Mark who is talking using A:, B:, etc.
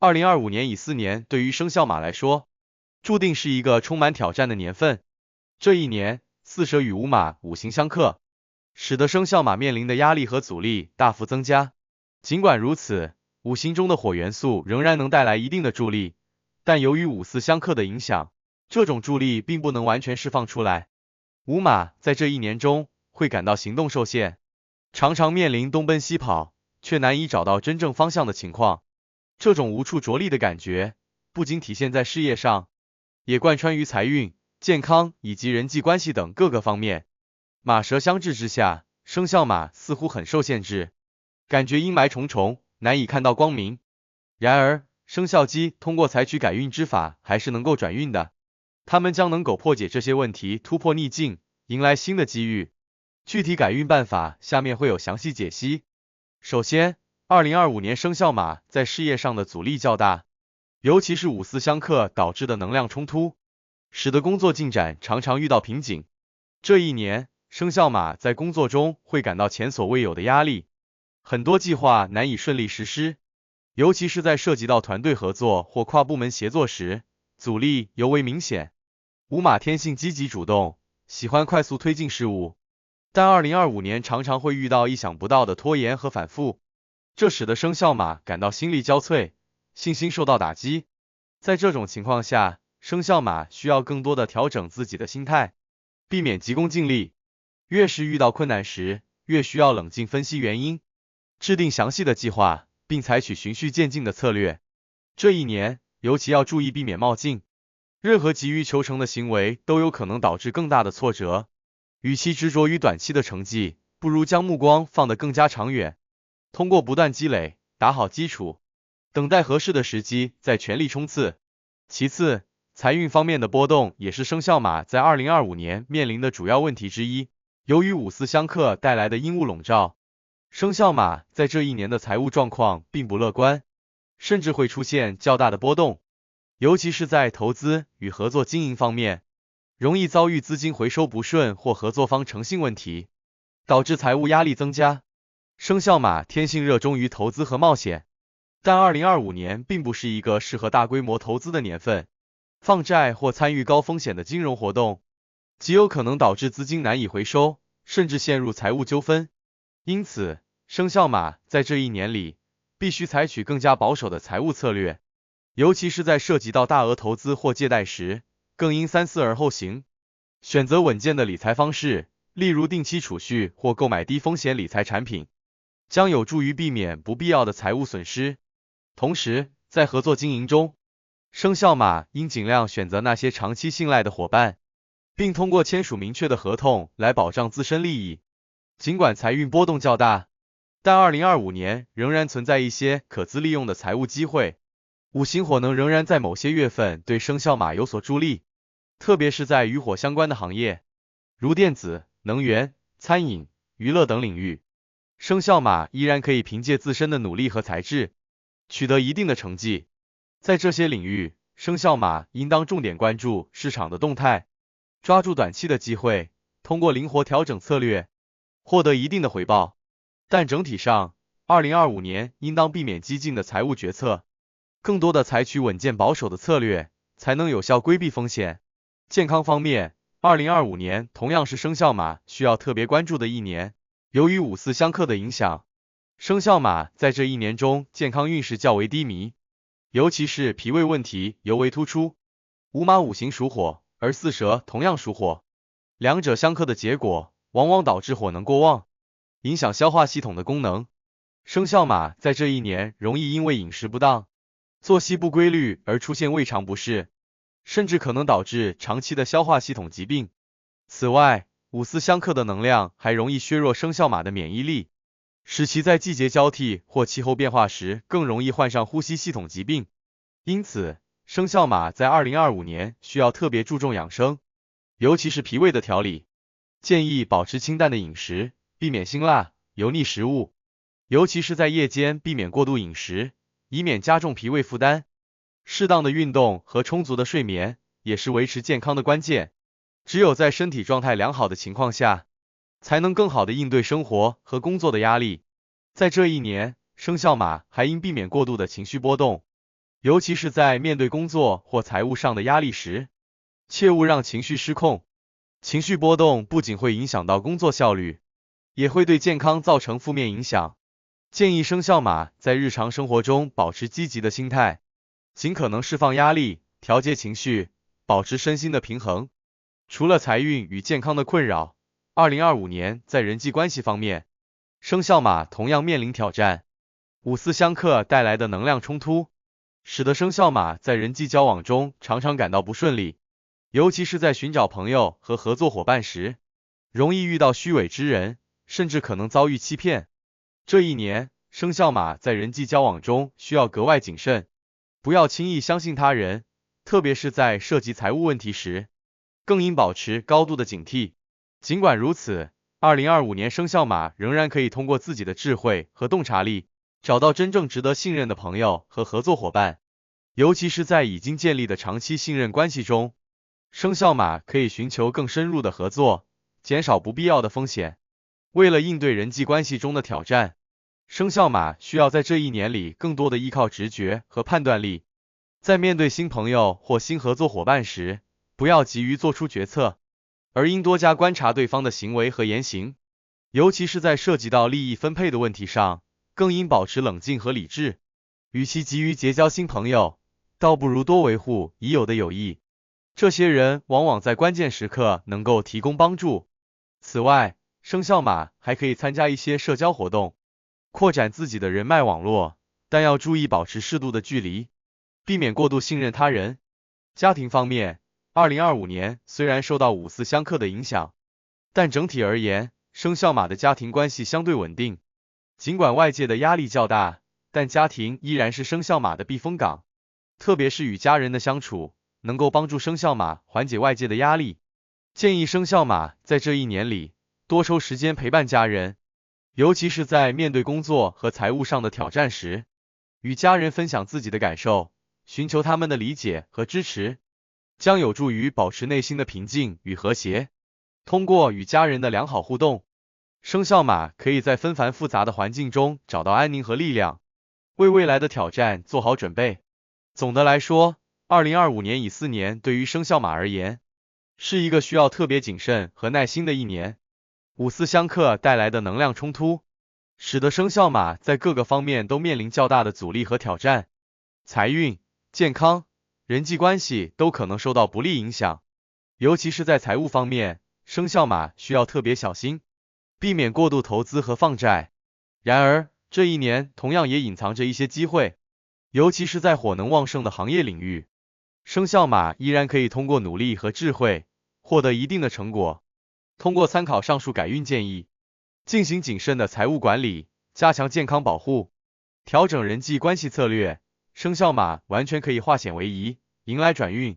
A: 2025年乙巳年对于生肖马来说，注定是一个充满挑战的年份。这一年，巳蛇与午马五行相克，使得生肖马面临的压力和阻力大幅增加。尽管如此，五行中的火元素仍然能带来一定的助力，但由于五巳相克的影响，这种助力并不能完全释放出来。午马在这一年中会感到行动受限，常常面临东奔西跑，却难以找到真正方向的情况。这种无处着力的感觉，不仅体现在事业上，也贯穿于财运、健康以及人际关系等各个方面。马蛇相制之下，生肖马似乎很受限制，感觉阴霾重重，难以看到光明。然而，生肖鸡通过采取改运之法，还是能够转运的。他们将能够破解这些问题，突破逆境，迎来新的机遇。具体改运办法，下面会有详细解析。首先，2025年生肖马在事业上的阻力较大，尤其是五巳相克导致的能量冲突，使得工作进展常常遇到瓶颈。这一年，生肖马在工作中会感到前所未有的压力，很多计划难以顺利实施，尤其是在涉及到团队合作或跨部门协作时，阻力尤为明显。午马天性积极主动，喜欢快速推进事务，但2025年常常会遇到意想不到的拖延和反复，这使得生肖马感到心力交瘁，信心受到打击。在这种情况下，生肖马需要更多的调整自己的心态，避免急功近利。越是遇到困难时，越需要冷静分析原因，制定详细的计划，并采取循序渐进的策略。这一年，尤其要注意避免冒进，任何急于求成的行为都有可能导致更大的挫折。与其执着于短期的成绩，不如将目光放得更加长远，通过不断积累，打好基础，等待合适的时机再全力冲刺。其次，财运方面的波动也是生肖马在2025年面临的主要问题之一。由于五巳相克带来的阴雾笼罩，生肖马在这一年的财务状况并不乐观，甚至会出现较大的波动，尤其是在投资与合作经营方面，容易遭遇资金回收不顺或合作方诚信问题，导致财务压力增加。生肖马天性热衷于投资和冒险，但2025年并不是一个适合大规模投资的年份，放债或参与高风险的金融活动，极有可能导致资金难以回收，甚至陷入财务纠纷。因此，生肖马在这一年里，必须采取更加保守的财务策略，尤其是在涉及到大额投资或借贷时，更应三思而后行，选择稳健的理财方式，例如定期储蓄或购买低风险理财产品，将有助于避免不必要的财务损失。同时，在合作经营中，生肖马应尽量选择那些长期信赖的伙伴，并通过签署明确的合同来保障自身利益。尽管财运波动较大，但2025年仍然存在一些可资利用的财务机会。五行火能仍然在某些月份对生肖马有所助力，特别是在与火相关的行业，如电子、能源、餐饮、娱乐等领域，生肖马依然可以凭借自身的努力和才智，取得一定的成绩。在这些领域，生肖马应当重点关注市场的动态，抓住短期的机会，通过灵活调整策略，获得一定的回报。但整体上，2025年应当避免激进的财务决策，更多的采取稳健保守的策略，才能有效规避风险。健康方面，2025年同样是生肖马需要特别关注的一年。由于五巳相克的影响，生肖马在这一年中健康运势较为低迷，尤其是脾胃问题尤为突出。午马五行属火，而巳蛇同样属火，两者相克的结果，往往导致火能过旺，影响消化系统的功能。生肖马在这一年容易因为饮食不当、作息不规律而出现胃肠不适，甚至可能导致长期的消化系统疾病。此外，五巳相克的能量还容易削弱生肖马的免疫力，使其在季节交替或气候变化时更容易患上呼吸系统疾病。因此，生肖马在2025年需要特别注重养生，尤其是脾胃的调理，建议保持清淡的饮食，避免辛辣、油腻食物，尤其是在夜间避免过度饮食，以免加重脾胃负担。适当的运动和充足的睡眠也是维持健康的关键。只有在身体状态良好的情况下，才能更好的应对生活和工作的压力。在这一年，生肖马还应避免过度的情绪波动，尤其是在面对工作或财务上的压力时，切勿让情绪失控。情绪波动不仅会影响到工作效率，也会对健康造成负面影响。建议生肖马在日常生活中保持积极的心态，尽可能释放压力，调节情绪，保持身心的平衡。除了财运与健康的困扰，2025年在人际关系方面，生肖马同样面临挑战。五四相克带来的能量冲突，使得生肖马在人际交往中常常感到不顺利，尤其是在寻找朋友和合作伙伴时，容易遇到虚伪之人，甚至可能遭遇欺骗。这一年，生肖马在人际交往中需要格外谨慎，不要轻易相信他人，特别是在涉及财务问题时，更应保持高度的警惕。尽管如此，2025年生肖马仍然可以通过自己的智慧和洞察力，找到真正值得信任的朋友和合作伙伴，尤其是在已经建立的长期信任关系中，生肖马可以寻求更深入的合作，减少不必要的风险。为了应对人际关系中的挑战，生肖马需要在这一年里更多的依靠直觉和判断力。在面对新朋友或新合作伙伴时，不要急于做出决策，而应多加观察对方的行为和言行，尤其是在涉及到利益分配的问题上，更应保持冷静和理智。与其急于结交新朋友，倒不如多维护已有的友谊，这些人往往在关键时刻能够提供帮助。此外，生肖马还可以参加一些社交活动，扩展自己的人脉网络，但要注意保持适度的距离，避免过度信任他人。家庭方面，2025年虽然受到五四相克的影响，但整体而言，生肖马的家庭关系相对稳定。尽管外界的压力较大，但家庭依然是生肖马的避风港，特别是与家人的相处，能够帮助生肖马缓解外界的压力。建议生肖马在这一年里多抽时间陪伴家人，尤其是在面对工作和财务上的挑战时，与家人分享自己的感受，寻求他们的理解和支持，将有助于保持内心的平静与和谐。通过与家人的良好互动，生肖马可以在纷繁复杂的环境中找到安宁和力量，为未来的挑战做好准备。总的来说，2025年乙巳年对于生肖马而言，是一个需要特别谨慎和耐心的一年。五四相克带来的能量冲突，使得生肖马在各个方面都面临较大的阻力和挑战，财运、健康、人际关系都可能受到不利影响，尤其是在财务方面，生肖马需要特别小心，避免过度投资和放债。然而，这一年同样也隐藏着一些机会，尤其是在火能旺盛的行业领域，生肖马依然可以通过努力和智慧获得一定的成果。通过参考上述改运建议，进行谨慎的财务管理，加强健康保护，调整人际关系策略，生肖马完全可以化险为夷，迎来转运。